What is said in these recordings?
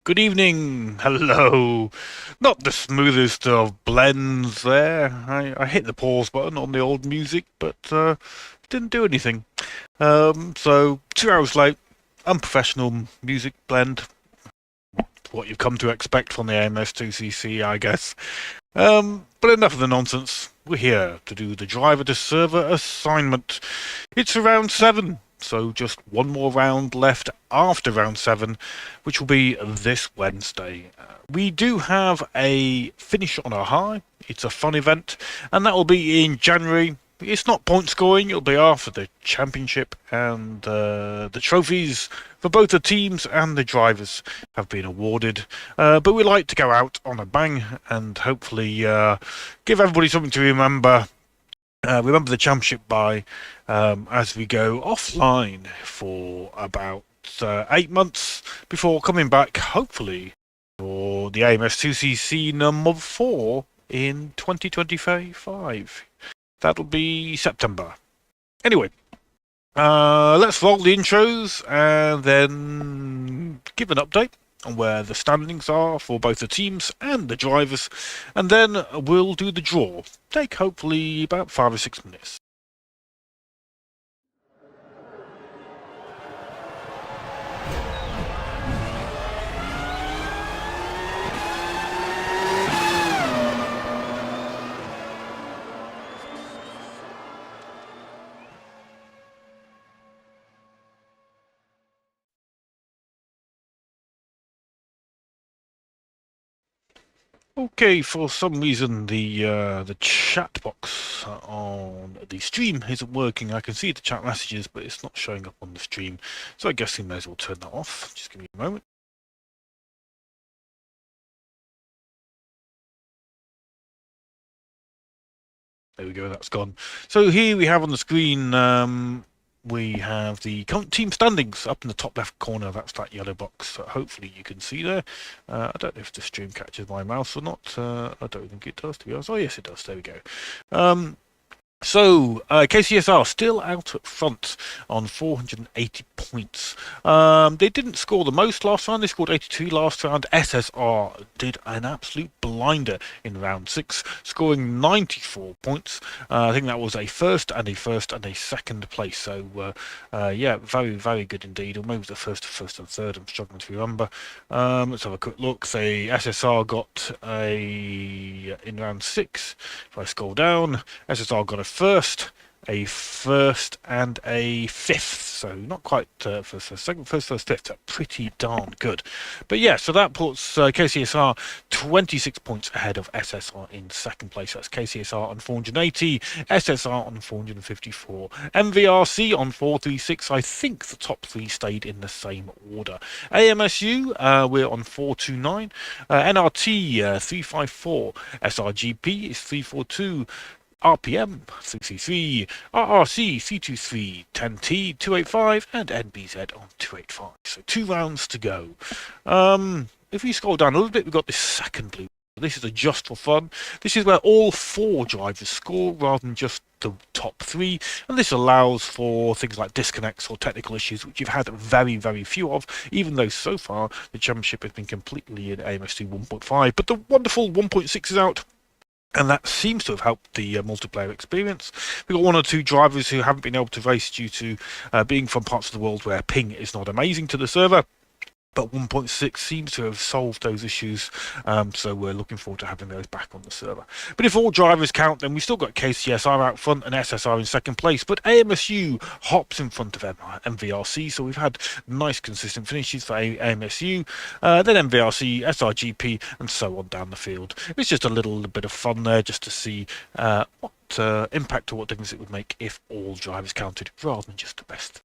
Good evening, hello. Not the smoothest of blends there. I hit the pause button on the old music, but didn't do anything. So 2 hours late, unprofessional music blend. What you've come to expect from the AMS2CC, I guess. But enough of the nonsense. We're here to do the driver to server assignment. It's round 7. So just one more round left after round 7, which will be this Wednesday. We do have a finish on a high. It's a fun event, and that will be in January. It's not point scoring, it'll be after the championship, and the trophies for both the teams and the drivers have been awarded. But we like to go out on a bang and hopefully give everybody something to remember. Remember the championship by as we go offline for about 8 months before coming back, hopefully, for the AMS2CC number 4 in 2025. That'll be September. Anyway, let's roll the intros and then give an update on where the standings are for both the teams and the drivers, and then we'll do the draw. Take hopefully about 5 or 6 minutes. Okay, for some reason the chat box on the stream isn't working. I can see the chat messages, but it's not showing up on the stream. So I guess we may as well turn that off. Just give me a moment. There we go, that's gone. So here we have on the screen, we have the current team standings up in the top left corner. That's that yellow box that hopefully you can see there. I don't know if the stream catches my mouse or not. I don't think it does, to be honest. Oh, yes, it does. There we go. So, KCSR still out at front on 480 points. They didn't score the most last round. They scored 82 last round. SSR did an absolute blinder in round 6, scoring 94 points. I think that was a first and a second place. So, yeah, very, very good indeed. Or maybe the first and third. I'm struggling to remember. Let's have a quick look. Say SSR got in round 6. If I scroll down, SSR got a first, and a fifth. So not quite first, second, first, fifth. Pretty darn good. But yeah, so that puts KCSR 26 points ahead of SSR in second place. That's KCSR on 480, SSR on 454, MVRC on 436. I think the top 3 stayed in the same order. AMSU, we're on 429, NRT 354, SRGP is 342. RPM 333, RRC 323, 10T 285, and NBZ on 285. So 2 rounds to go. If we scroll down a little bit, we've got this second blue. This is a just for fun. This is where all 4 drivers score rather than just the top 3, and this allows for things like disconnects or technical issues, which you've had very, very few of, even though so far the championship has been completely in AMS2 1.5. But the wonderful 1.6 is out, and that seems to have helped the multiplayer experience. We've got 1 or 2 drivers who haven't been able to race due to being from parts of the world where ping is not amazing to the server. But 1.6 seems to have solved those issues, so we're looking forward to having those back on the server. But if all drivers count, then we've still got KCSR out front and SSR in second place, but AMSU hops in front of MVRC, so we've had nice consistent finishes for AMSU, then MVRC, SRGP, and so on down the field. It's just a little bit of fun there just to see what impact or what difference it would make if all drivers counted rather than just the best.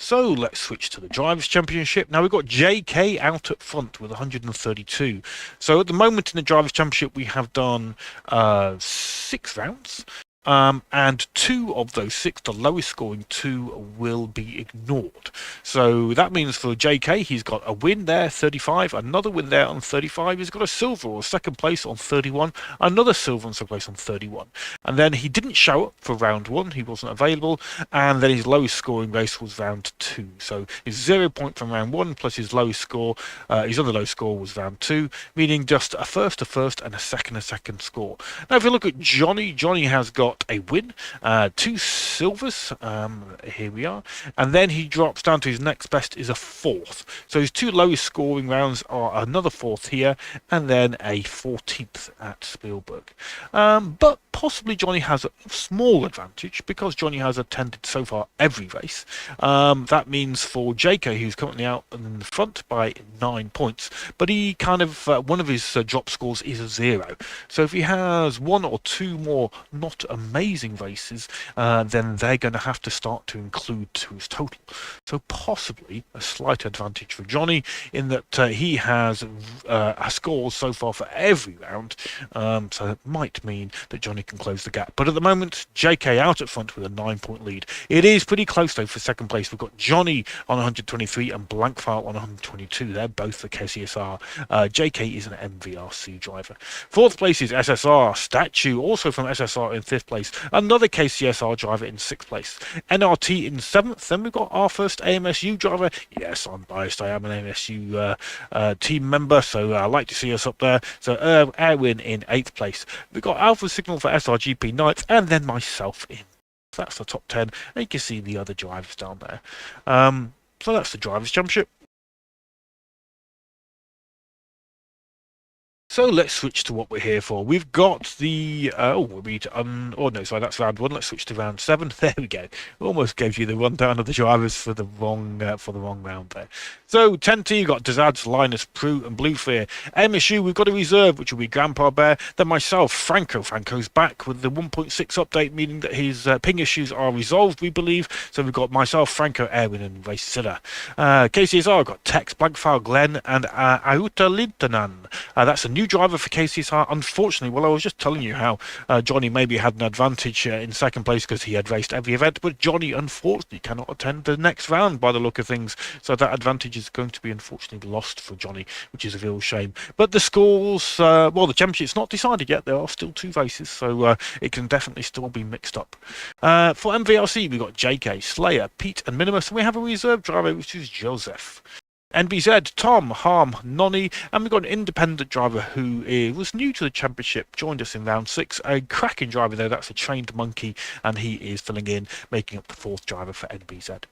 So let's switch to the Drivers' Championship. Now we've got JK out at front with 132. So at the moment in the Drivers' Championship we have done 6 rounds. And 2 of those 6, the lowest scoring 2, will be ignored. So that means for JK, he's got a win there, 35, another win there on 35. He's got a silver or second place on 31, another silver and second place on 31. And then he didn't show up for round 1, he wasn't available, and then his lowest scoring race was round 2. So his 0 point from round 1 plus his lowest score, his other lowest score was round 2, meaning just a first, and a second score. Now if you look at Johnny, Johnny has got a win, 2 silvers, here we are, and then he drops down to his next best is a 4th. So his 2 lowest scoring rounds are another 4th here, and then a 14th at Spielberg. But possibly Johnny has a small advantage because Johnny has attended so far every race. That means for JK, who's currently out in the front by 9 points, but he kind of, one of his drop scores is a 0. So if he has 1 or 2 more not amazing races, then they're going to have to start to include to his total. So possibly a slight advantage for Johnny in that he has scores so far for every round, so that might mean that Johnny can close the gap. But at the moment, JK out at front with a 9-point lead. It is pretty close though for second place. We've got Johnny on 123 and Blankfile on 122. They're both for KCSR. JK is an MVRC driver. 4th place is SSR. Statue also from SSR in 5th place. Another KCSR driver in 6th place. NRT in 7th. Then we've got our first AMSU driver. Yes, I'm biased. I am an AMSU team member, so I like to see us up there. So Erwin in 8th place. We've got Alpha Signal for SRGP 9th, and then myself in. That's the top 10. And you can see the other drivers down there. So that's the Drivers' Championship. So let's switch to what we're here for. We've got the that's round 1. Let's switch to round 7. There we go. Almost gave you the rundown of the drivers for the wrong round there. So 10T, you've got Dazad's, Linus, Prue, and Bluefear. MSU, we've got a reserve, which will be Grandpa Bear. Then myself, Franco. Franco's back with the 1.6 update, meaning that his ping issues are resolved, we believe. So we've got myself, Franco, Erwin, and Racilla. KCSR, got Tex, Blankfile, Glenn, and Auta Lintanan. That's a new driver for KCSR. Unfortunately, well, I was just telling you how Johnny maybe had an advantage in second place because he had raced every event, but Johnny unfortunately cannot attend the next round by the look of things. So that advantage is going to be unfortunately lost for Johnny, which is a real shame. But the scores, the championship's not decided yet. There are still 2 races, so it can definitely still be mixed up. For MVRC, we've got JK, Slayer, Pete, and Minimus, and we have a reserve driver, which is Joseph. NBZ, Tom, Harm, Nonny, and we've got an independent driver who was new to the championship, joined us in round 6. A cracking driver though, that's a trained monkey, and he is filling in, making up the 4th driver for NBZ.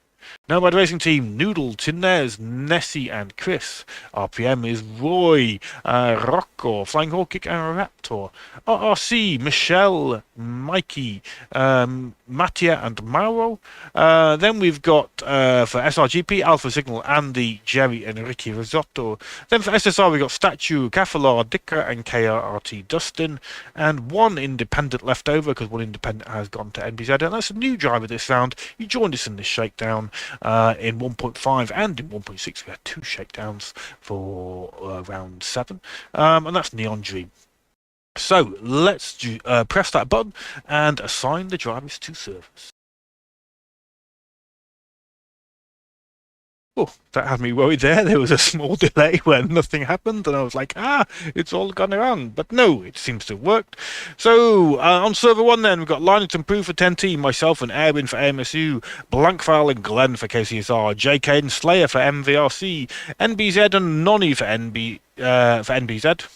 Nomad Racing Team, Noodle, Tinez, Nessie, and Chris. RPM is Roy, Rocco, Flying Hawkick, and Raptor. RRC, Michelle, Mikey, Mattia, and Mauro. Then we've got for SRGP, Alpha Signal, Andy, Jerry, and Ricky Risotto. Then for SSR, we've got Statue, Kafalar, Dicker, and KRRT Dustin. And 1 independent left over because 1 independent has gone to NBZ. And that's a new driver this round. He joined us in this shakedown. In 1.5 and in 1.6 we had 2 shakedowns for round 7, and that's Neon Dream. So let's press that button and assign the drivers to servers. Oh, that had me worried there. There was a small delay where nothing happened, and I was like, it's all gone wrong. But no, it seems to have worked. So, on server 1 then, we've got Linus and Prue for 10T, myself and Erwin for AMSU, Blankfile and Glenn for KCSR, JK and Slayer for MVRC, NBZ and Nonny for NBZ.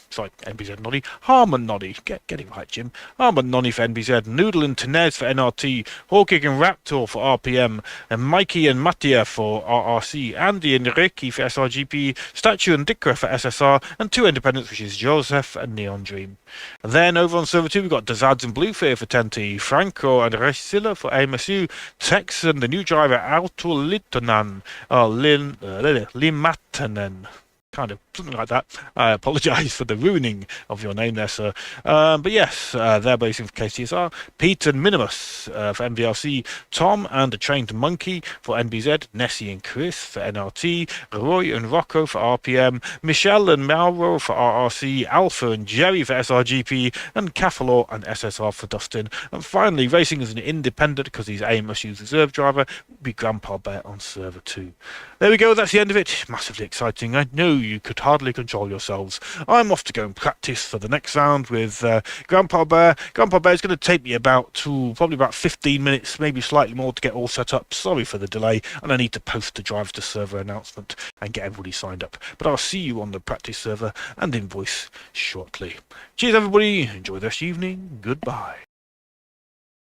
Sorry, NBZ Noddy. Harm and Noddy. Get it right, Jim. Harm and Nonny for NBZ. Noodle and Tinez for NRT. Hawkick and Raptor for RPM. And Mikey and Mattia for RRC. Andy and Ricky for SRGP. Statue and Dicker for SSR. And 2 independents, which is Joseph and Neon Dream. And then over on server 2, we've got Dazads and Bluefear for 10T. Franco and Racilla for AMSU. Texan, the new driver, Auto Litanan. Limatanen. kind of something like that. I apologise for the ruining of your name there, sir. But yes, they're basing for KCSR. Pete and Minimus for MVRC. Tom and the Trained Monkey for NBZ. Nessie and Chris for NRT. Roy and Rocco for RPM. Michelle and Mauro for RRC. Alpha and Jerry for SRGP. And Cafalor and SSR for Dustin. And finally, racing as an independent, because he's AMSU's reserve driver, will be Grandpa Bear on server 2. There we go, that's the end of it. Massively exciting. I know you could hardly control yourselves. I'm off to go and practice for the next round with Grandpa Bear. Grandpa Bear is going to take me probably about 15 minutes, maybe slightly more, to get all set up. Sorry for the delay, and I need to post the drive to server announcement and get everybody signed up. But I'll see you on the practice server and invoice shortly. Cheers everybody, enjoy the rest of the evening, goodbye.